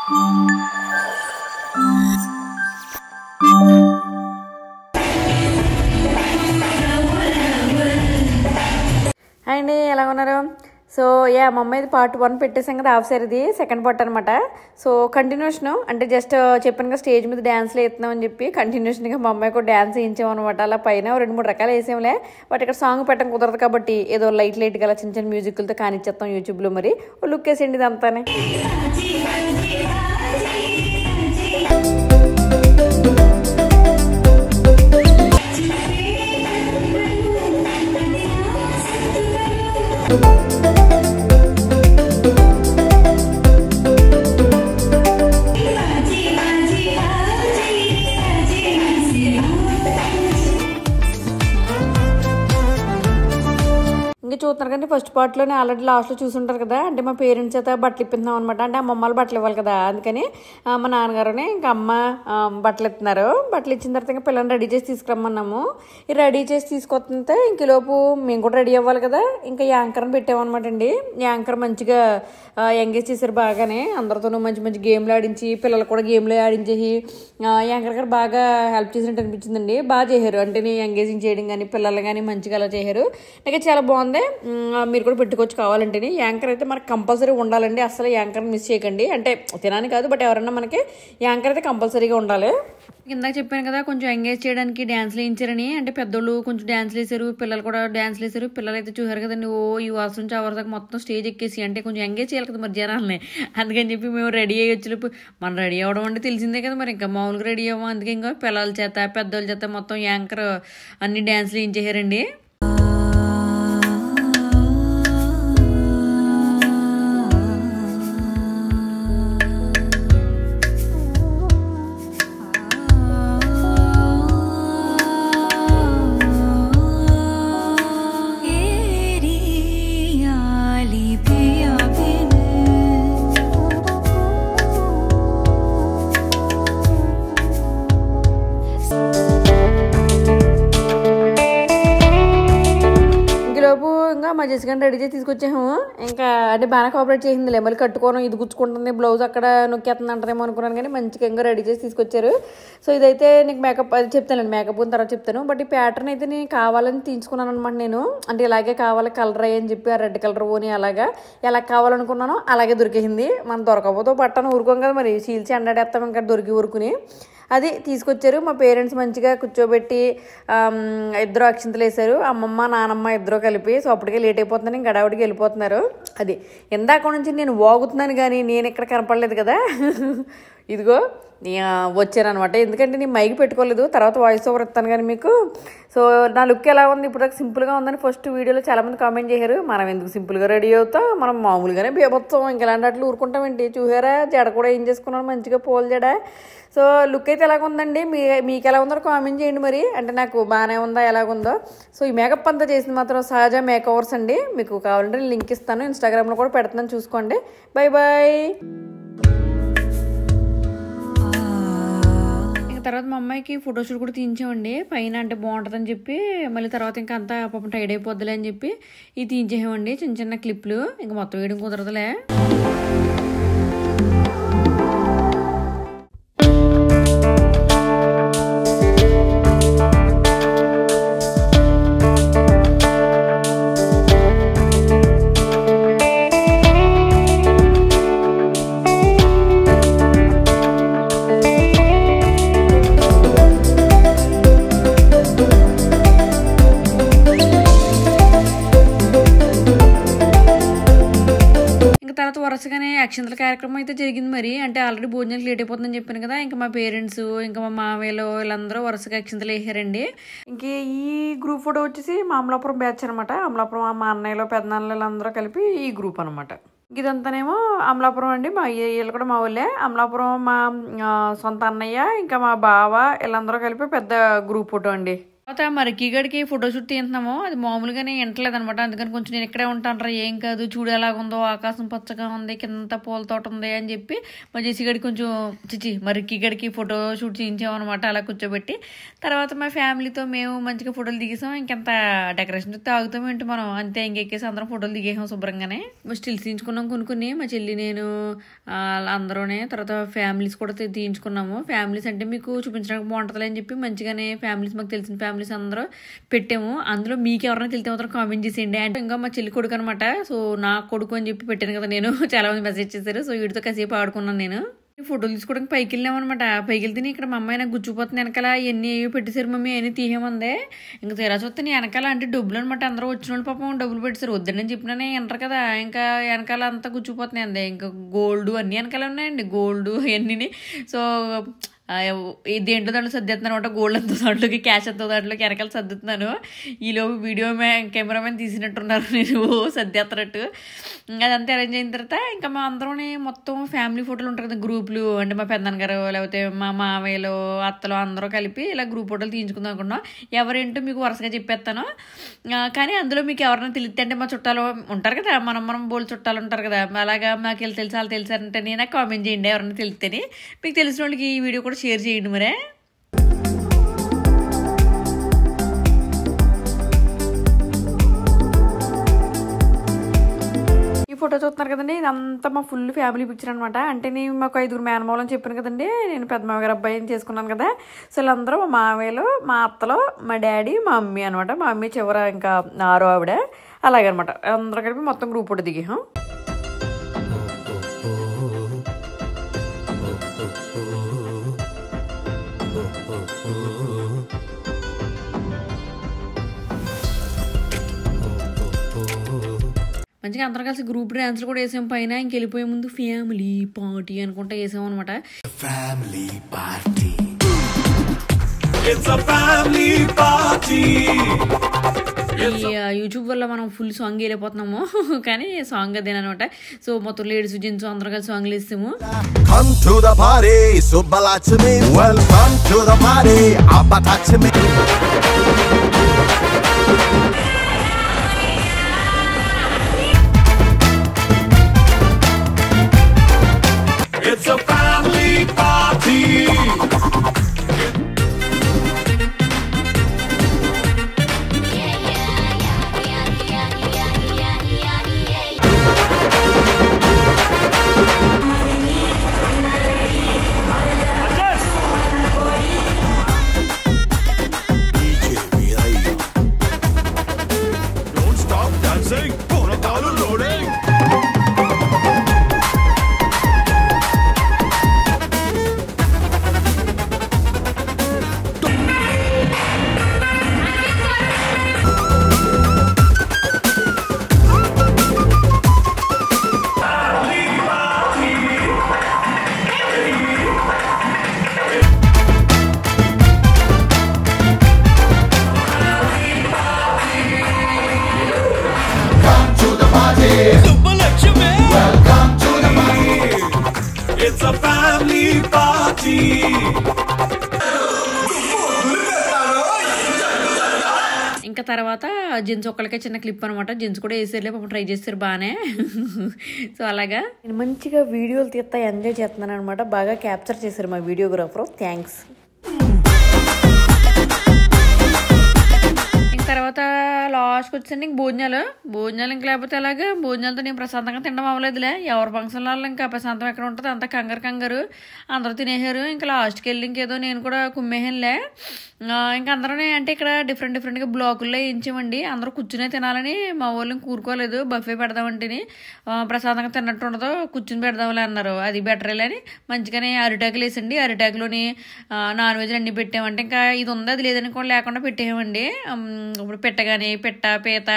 Hi అండి, ఎలా ఉన్నారు? సో మా అమ్మాయిది పార్ట్ 1 పెట్టేసాం కదా, హాఫ్ సారీది సెకండ్ పార్ట్ అనమాట. సో కంటిన్యూషన్ అంటే జస్ట్ చెప్పాను కదా, స్టేజ్ మీద డ్యాన్స్లు వేస్తున్నాం అని చెప్పి కంటిన్యూషన్గా మా అమ్మాయి కూడా డ్యాన్స్ వేయించాం అనమాట. అలా పైన 2-3 రకాలు వేసాంలే, బట్ ఇక్కడ సాంగ్ పెట్టడం కుదరదు కాబట్టి ఏదో లైట్గా అలా చిన్న చిన్న మ్యూజిక్లతో కానిచ్చేస్తాం యూట్యూబ్లో. మరి లుక్ వేసేయండి ఇదంతానే. ఇంకా చూస్తున్నారు కానీ ఫస్ట్ పార్ట్లోనే ఆల్రెడీ లాస్ట్లో చూసుంటారు కదా, అంటే మా పేరెంట్స్ అయితే బట్టలు ఇప్పిస్తున్నాం అనమాట. అంటే అమ్మ వాళ్ళు బట్టలు ఇవ్వాలి కదా, అందుకని మా నాన్నగారుని ఇంకా అమ్మ బట్టలు ఇస్తున్నారు. బట్టలు ఇచ్చిన తర్వాత ఇంకా పిల్లల్ని రెడీ చేసి తీసుకురమ్మన్నాము. ఈ రెడీ చేసి తీసుకొస్తుంటే ఇంకలోపు మేము కూడా రెడీ అవ్వాలి కదా, ఇంకా యాంకర్ని పెట్టామన్నమాట అండి. యాంకర్ మంచిగా ఎంగేజ్ చేశారు బాగానే, అందరితోనూ మంచి మంచి గేమ్లు ఆడించి పిల్లలు కూడా గేమ్లు ఆడించేసి యాంకర్ గారు బాగా హెల్ప్ చేసినట్టు అనిపించిందండి. బాగా చేశారు, అంటే ఎంగేజింగ్ చేయడం కానీ పిల్లలు కానీ మంచిగా అలా చేశారు. నాకు చాలా బాగుంది. మీరు కూడా పెట్టుకోవచ్చు కావాలంటే. యాంకర్ అయితే మనకు కంపల్సరీ ఉండాలండి, అసలు యాంకర్ మిస్ చేయకండి. అంటే తినాని కాదు, బట్ ఎవరన్నా మనకి యాంకర్ అయితే కంపల్సరీగా ఉండాలి. ఇందాక చెప్పాను కదా, కొంచెం ఎంగేజ్ చేయడానికి డ్యాన్స్లు వేయించారని. అంటే పెద్దోళ్ళు కొంచెం డ్యాన్స్లు వేసారు, పిల్లలు కూడా డ్యాన్స్లు వేసారు. పిల్లలు అయితే చూసారు కదండి, ఈ వర్ష నుంచి ఆ వరదాకా మొత్తం స్టేజ్ ఎక్కేసి, అంటే కొంచెం ఎంగేజ్ చేయాలి కదా మరి జనాలని. అందుకని చెప్పి మేము రెడీ అయ్యొచ్చు. మనం రెడీ అవ్వడం అంటే తెలిసిందే కదా, మరి ఇంకా మామూలుగా రెడీ అవ్వం. అందుకే ఇంకా పిల్లల చేత పెద్దోళ్ళ చేత మొత్తం యాంకర్ అన్ని డ్యాన్స్లు వేయించేసారండి. ఇంకా మా జెసికాని రెడీ చేసి తీసుకొచ్చాము. ఇంకా అంటే బాగా కోఆపరేట్ చేసిందిలే, మళ్ళీ కట్టుకోవడం ఇది గుచ్చుకుంటుంది, బ్లౌజ్ అక్కడ నొక్కేస్తుంది అంటారేమో అనుకున్నాను, కానీ మంచిగా ఇంకా రెడీ చేసి తీసుకొచ్చారు. సో ఇదైతే నీకు మేకప్ అది చెప్తానండి, మేకప్ తర్వాత చెప్తాను. బట్ ఈ ప్యాటర్న్ అయితే నేను కావాలని తీసుకున్నాను అనమాట. నేను అంటే ఇలాగే కావాలి కలర్ అని చెప్పి ఆ రెడ్ కలర్ ఓని అలాగా ఎలా కావాలనుకున్నానో అలాగే దొరికింది. మనం దొరకకపోతే పట్టను ఊరుకోం కదా, మరి చీల్చి అండాడేస్తాం ఇంకా దొరికి ఊరుకుని. అది తీసుకొచ్చారు. మా పేరెంట్స్ మంచిగా కూర్చోబెట్టి ఇద్దరు అక్షింతలు వేశారు, అమ్మమ్మ నానమ్మ ఇద్దరు కలిపి. సో అప్పటికే లేట్ అయిపోతుందని ఇంకా గడావుడికి వెళ్ళిపోతున్నారు. అది ఇందాక నుంచి నేను వాగుతున్నాను కానీ నేను ఇక్కడ కనపడలేదు కదా. ఇదిగో వచ్చానమాట, ఎందుకంటే నేను మైక్ పెట్టుకోలేదు, తర్వాత వాయిస్ ఓవర్ ఇస్తాను కానీ మీకు. సో నా లుక్ ఎలా ఉంది, ఇప్పుడు సింపుల్గా ఉందని ఫస్ట్ వీడియోలో చాలామంది కామెంట్ చేశారు. మనం ఎందుకు సింపుల్గా రెడీ అవుతాం, మనం మామూలుగానే బేబొత్తాం, ఇంక ఇలాంటి అట్లు ఊరుకుంటామేంటి. చూసారా జడ కూడా ఏం చేసుకున్నాను, మంచిగా పూల జడ. సో లుక్ అయితే ఎలాగుందండి, మీకు ఎలా ఉందో కామెంట్ చేయండి మరి. అంటే నాకు బాగానే ఉందా ఎలాగుందో. సో ఈ మేకప్ అంతా చేసింది మాత్రం సహజ మేకవర్స్ అండి. మీకు కావాలంటే లింక్ ఇస్తాను, ఇన్స్టాగ్రామ్లో కూడా పెడుతున్నాను, చూసుకోండి. Bye bye. తర్వాత మా అమ్మాయికి ఫోటోషూట్ కూడా తీయించామండి పైన, అంటే బాగుంటుందని చెప్పి. మళ్ళీ తర్వాత ఇంకా అంతా పాపం టైడ్ అయిపోద్దులే అని చెప్పి ఇది తీయించేసామండి, చిన్న చిన్న క్లిప్లు. ఇంకా మొత్తం వేయడం కుదరదులే. తర్వాత వరుసగానే అక్షంతల కార్యక్రమం అయితే జరిగింది మరి. అంటే ఆల్రెడీ భోజనానికి లేట్ అయిపోతుందని చెప్పాను కదా, ఇంకా మా పేరెంట్స్ ఇంకా మా మామయ్యలు వీళ్ళందరూ వరుసగా అక్షంతలు వేసారండి. ఇంక ఈ గ్రూప్ ఫోటో వచ్చేసి మా అమలాపురం బ్యాచ్ అనమాట. అమలాపురం మా అన్నయ్యలు పెద్దనాన్నలు అందరూ కలిపి ఈ గ్రూప్ అనమాట. ఇదంతానేమో అమలాపురం అండి, మా వీళ్ళు కూడా మా ఊళ్ళే. అమలాపురం మా సొంత అన్నయ్య ఇంకా మా బావ వీళ్ళందరూ కలిపి పెద్ద గ్రూప్ ఫోటో అండి. తర్వాత మరికిగడికి ఫోటోషూట్ తీస్తున్నాము. అది మామూలుగానే ఎంటలేదు అనమాట. అందుకని కొంచెం నేను ఇక్కడే ఉంటాను ఏం కాదు చూడు ఎలాగుందో ఆకాశం పచ్చగా ఉంది కింద పూల తోట ఉంది అని చెప్పి మా జెసిగడికి కొంచెం మరికిగడికి ఫోటోషూట్ చేయించామన్నమాట. అలా కూర్చోబెట్టి తర్వాత మా ఫ్యామిలీతో మేము మంచిగా ఫోటోలు దిగేసాం. ఇంకెంత డెకరేషన్ తాగుతాం ఏంటి మనం అంతే. ఇంకెక్కేసి అందరం ఫోటోలు దిగేసాం శుభ్రంగానే. స్టిల్స్ తీయించుకున్నాం కొన్ని మా చెల్లి నేను అందరూనే. తర్వాత ఫ్యామిలీస్ కూడా తీయించుకున్నాము. ఫ్యామిలీస్ అంటే మీకు చూపించడానికి బాగుంటుంది అని చెప్పి మంచిగానే ఫ్యామిలీస్ మాకు తెలిసిన ఫ్యామిలీస్ అందరూ పెట్టాము. అందులో మీకు ఎవరైనా తెలితే మాత్రం కామెంట్ చేసేయండి. అంటే ఇంకా మా చెల్లి కొడుకు అనమాట. సో నా కొడుకు అని చెప్పి పెట్టాను కదా నేను. చాలా మంది మెసేజ్ చేశారు. సో వీడితో కాసేపు ఆడుకున్నాను నేను. ఫోటోలు తీసుకోవడానికి పైకి వెళ్ళామన్నమాట. పైకి వెళ్తే ఇక్కడ మా అమ్మాయి నాకు గుచ్చిపోతుంది వెనకాల ఎన్ని ఏవో పెట్టేశారు మమ్మీ అని తీయమందే. ఇంకా తీరా చూస్తే వెనకాల అంటే డబ్బులు అనమాట. అందరూ వచ్చిన వాళ్ళు పాపం డబ్బులు పెట్టేశారు. వద్దని చెప్పినానే ఎంటారు కదా. ఇంకా వెనకాల అంతా గుచ్చిపోతున్నాయి అందే. ఇంకా గోల్డ్ అన్ని వెనకాల ఉన్నాయండి. గోల్డ్ అన్నీ. సో దేంట్లో దాంట్లో సర్దిస్తున్నాను అనమాట. గోల్డ్ అంతా దాంట్లోకి క్యాష్ అంతా దాంట్లోకి వెనకాల సర్దుతున్నాను. ఈలోపు వీడియో కెమెరామెన్ తీసినట్టున్నారు నేను సర్దేస్తున్నట్టు. అదంతా అరేంజ్ అయిన తర్వాత ఇంకా మా అందరం మొత్తం ఫ్యామిలీ ఫోటోలు ఉంటారు కదా గ్రూపులు. అంటే మా పెద్దనాన్న గారు లేకపోతే మా మామయ్యలు అత్తలు అందరూ కలిపి ఇలా గ్రూప్ ఫోటోలు తీయించుకుందాం అనుకున్నాం. ఎవరేంటో మీకు వరుసగా చెప్పేస్తాను. కానీ అందులో మీకు ఎవరైనా తెలిస్తే అంటే మా చుట్టాలు ఉంటారు కదా మనం బోల్ చుట్టాలు ఉంటారు కదా. అలాగా మాకు వీళ్ళు తెలిసి వాళ్ళు తెలిసారంటే నేను కామెంట్ చేయండి ఎవరైనా తెలిస్తేనే. మీకు తెలిసిన వాళ్ళకి ఈ వీడియో కూడా షేర్ చేయండి మరే. ఈ ఫోటో చూస్తున్నారు కదండి. ఇదంతా మా ఫుల్ ఫ్యామిలీ పిక్చర్ అనమాట. అంటే నేను మాకు 5 మేనమావులు అని చెప్పాను కదండి. నేను పెద్ద మామ గారు అబ్బాయిని చేసుకున్నాను కదా. సో వీళ్ళందరూ మా మామయ్యలు మా అత్తలు మా డాడీ మా మమ్మీ అనమాట. మా మమ్మీ చివర ఇంకా 6వ ఆవిడ అలాగనమాట. అందరూ కలిపి మొత్తం గ్రూప్ ఫోటో దిగాం. మంచిగా అందరం కలిసి గ్రూప్ డాన్స్లు కూడా వేసాం పైన. ఇంకెళ్ళిపోయే ముందు ఫ్యామిలీ పార్టీ అనుకుంటా వేసాం అనమాట. యూట్యూబ్ వల్ల మనం ఫుల్ సాంగ్ వెళ్ళిపోతున్నాము కానీ సాంగ్ అదేనమాట. సో మొత్తం లేడీస్ జెంట్స్ అందరం కలిసి సాంగ్లు వేస్తాము. It's a family party. Don't stop dancing. Ponakalu loading. It's a family party. ఇంకా తర్వాత జెంట్స్ ఒక్కళ్ళకే చిన్న క్లిప్ అనమాట. జెంట్స్ కూడా వేసేలే పాపం ట్రై చేస్తారు బాగానే. సో అలాగా నేను మంచిగా వీడియోలు తీస్తా ఎంజాయ్ చేస్తున్నాను అనమాట. బాగా క్యాప్చర్ చేశారు మా వీడియోగ్రాఫర్. థ్యాంక్స్. తర్వాత లాస్ట్కి వచ్చేసండి ఇంక భోజనాలు ఇంక లేకపోతే అలాగే భోజనాలతో నేను ప్రశాంతంగా తినడం అవ్వలేదులే. ఎవరి ఫంక్షన్ వాళ్ళు ఇంకా ప్రశాంతం ఎక్కడ ఉంటుంది అంతా కంగారు అందరూ తినేసారు. ఇంకా లాస్ట్కి వెళ్ళి ఇంకేదో నేను కూడా కుమ్మేహన్లే. ఇంకా అందరూ అంటే ఇక్కడ డిఫరెంట్గా బ్లాకుల్లో వేయించామండి. అందరూ కూర్చునే తినాలని మా వాళ్ళు కూరుకోలేదు. బఫే పెడదామంటేని ప్రశాంతంగా తిన్నట్టు ఉండదు కూర్చుని పెడదాంలే అన్నారు. అది బెటరేలే అని మంచిగానే అరిటాకులు వేసండి. అరిటాకులోని నాన్ వెజ్ అన్నీ పెట్టామంటే ఇంకా ఇది ఉంది అది లేదని కూడా లేకుండా పెట్టేయమండి. ఇప్పుడు పెట్టగానే పీత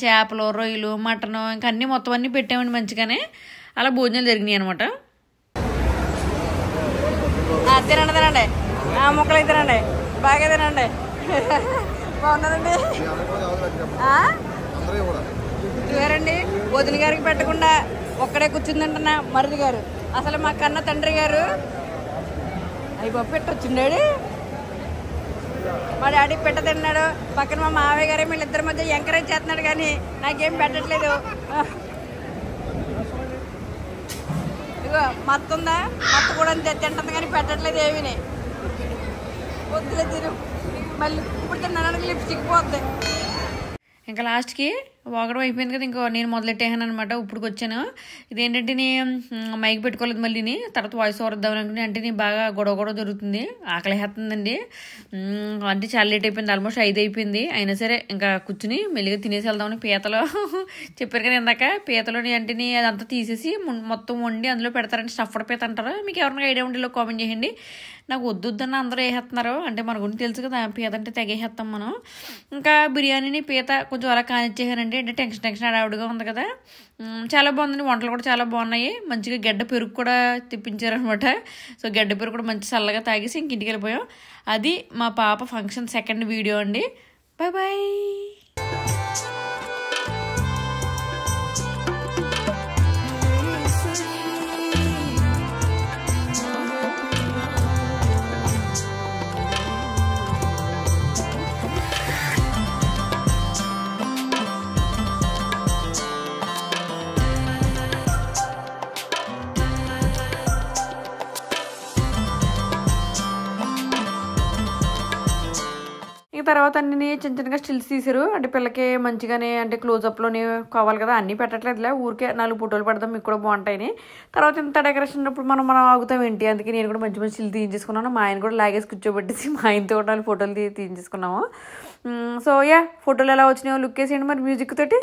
చేపలు రొయ్యలు మటన్ ఇంకా అన్నీ మొత్తం అన్నీ పెట్టామండి మంచిగానే. అలా భోజనాలు జరిగినాయి అనమాట. తినండి ముక్కలు అయితే తినండి బాగా తినండి. బాగున్నారండి చూడండి. వదిన గారికి పెట్టకుండా ఒక్కడే కూర్చుందంటున్నా మరుది గారు. అసలు మా కన్న తండ్రి గారు అయ్యి బాబు పెట్టొచ్చిండాడు. మా డాడీ పెట్ట తిన్నాడు, పక్కన మా మావయ్య గారు వీళ్ళిద్దరి మధ్య ఎంకరేజ్ చేస్తున్నాడు, కానీ నాకేం పెట్టట్లేదు. ఇగో మత్త ఉందా, మత్త కూడా తింటుంది కానీ పెట్టట్లేదు ఏమీ. వద్దులే తిను, మళ్ళీ ఇప్పుడు తిన్నాను లిప్స్టిక్ పోద్ది. ఇంకా లాస్ట్కి వాగడం అయిపోయింది కదా, ఇంకో నేను మొదలెట్టేసాను అనమాట. ఇప్పుడుకి వచ్చాను. ఇదేంటంటే నేను మైక్ పెట్టుకోలేదు, మళ్ళీని తర్వాత వాయిస్ ఓవర్ ఇద్దామని అనుకుని. అంటే నేను బాగా గొడవ జరుగుతుంది, ఆకలి వేస్తుందండి. అంటే చాలా లేట్ అయిపోయింది, ఆల్మోస్ట్ 5 అయిపోయింది. అయినా సరే ఇంకా కూర్చుని మెల్లిగా తినేసి వెళ్దామని పీతలో చెప్పారు కదా ఇందాక, పీతలోని అంటే అదంతా తీసేసి మొత్తం వండి అందులో పెడతారంటే స్టఫ్డ్ పీత అంటారు. మీకు ఎవరైనా ఐడియా ఉంటే కామెంట్ చేయండి. నాకు వద్దొద్దన్న అందరూ వేసేస్తున్నారు, అంటే మన గురించి తెలుసు కదా పీత అంటే తెగేసేస్తాం మనం. ఇంకా బిర్యానీని పీత కొంచెం అలా కానిచ్చేసానండి. అంటే టెన్షన్ హడావుడిగా ఉంది కదా. చాలా బాగుందండి, వంటలు కూడా చాలా బాగున్నాయి. మంచిగా గడ్డ పెరుగు కూడా తెప్పించారనమాట. సో గడ్డ పెరుగు కూడా మంచి చల్లగా తాగేసి ఇంక ఇంటికి వెళ్ళిపోయాం. అది మా పాప ఫంక్షన్ సెకండ్ వీడియో అండి. Bye bye. తర్వాత అన్ని చిన్నగా స్టిల్స్ తీసారు. అంటే పిల్లకి మంచిగానే అంటే క్లోజప్లోనే కావాలి కదా, అన్నీ పెట్టట్లేదులే, ఊరికే 4 ఫోటోలు పెడదాం మీకు కూడా బాగుంటాయని. తర్వాత ఇంత డెకరేషన్ ఉన్నప్పుడు మనం ఆగుతాం ఏంటి, అందుకే నేను కూడా మంచి స్టిల్ తీయించేసుకున్నాను. మా ఆయన కూడా లాగేసి కూర్చోబెట్టేసి మా ఆయనతో కూడా 4 ఫోటోలు తీయించేసుకున్నాము. సో ఫోటోలు ఎలా వచ్చినాయో లుక్ వేసేయండి మరి మ్యూజిక్ తోటి.